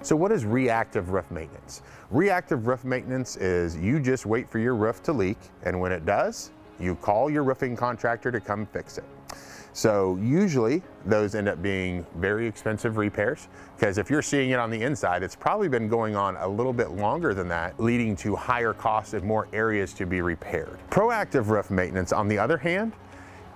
So what is reactive roof maintenance? Reactive roof maintenance is you just wait for your roof to leak, and when it does, you call your roofing contractor to come fix it. So usually those end up being very expensive repairs, because if you're seeing it on the inside, it's probably been going on a little bit longer than that, leading to higher costs and more areas to be repaired. Proactive roof maintenance, on the other hand,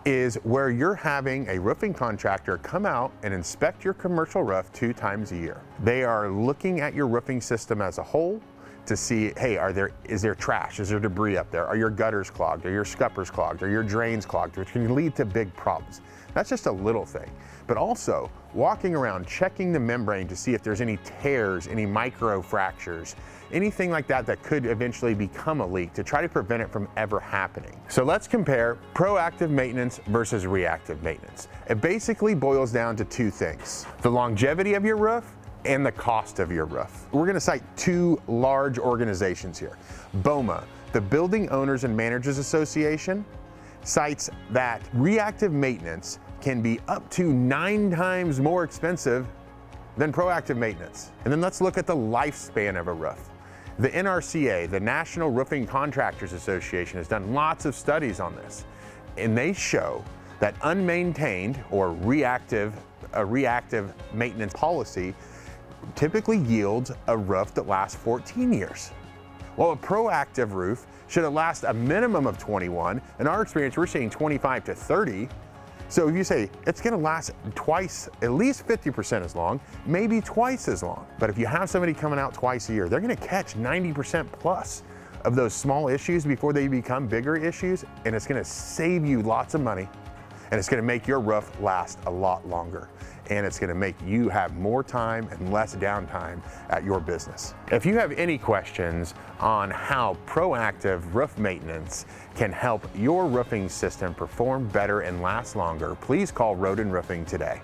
is where you're having a roofing contractor come out and inspect your commercial roof 2 times a year. They are looking at your roofing system as a whole to see, hey, is there trash? Is there debris up there? Are your gutters clogged? Are your scuppers clogged? Are your drains clogged? Which can lead to big problems. That's just a little thing. But also walking around, checking the membrane to see if there's any tears, any micro fractures, anything like that that could eventually become a leak, to try to prevent it from ever happening. So let's compare proactive maintenance versus reactive maintenance. It basically boils down to 2 things: the longevity of your roof and the cost of your roof. We're gonna cite 2 large organizations here. BOMA, the Building Owners and Managers Association, cites that reactive maintenance can be up to 9 times more expensive than proactive maintenance. And then let's look at the lifespan of a roof. The NRCA, the National Roofing Contractors Association, has done lots of studies on this, and they show that unmaintained or reactive maintenance policy typically yields a roof that lasts 14 years. Well, a proactive roof should last a minimum of 21. In our experience, we're seeing 25 to 30. So if you say it's gonna last twice, at least 50% as long, maybe twice as long. But if you have somebody coming out twice a year, they're gonna catch 90% plus of those small issues before they become bigger issues, and it's gonna save you lots of money, and it's gonna make your roof last a lot longer. And it's gonna make you have more time and less downtime at your business. If you have any questions on how proactive roof maintenance can help your roofing system perform better and last longer, please call Rhoden Roofing today.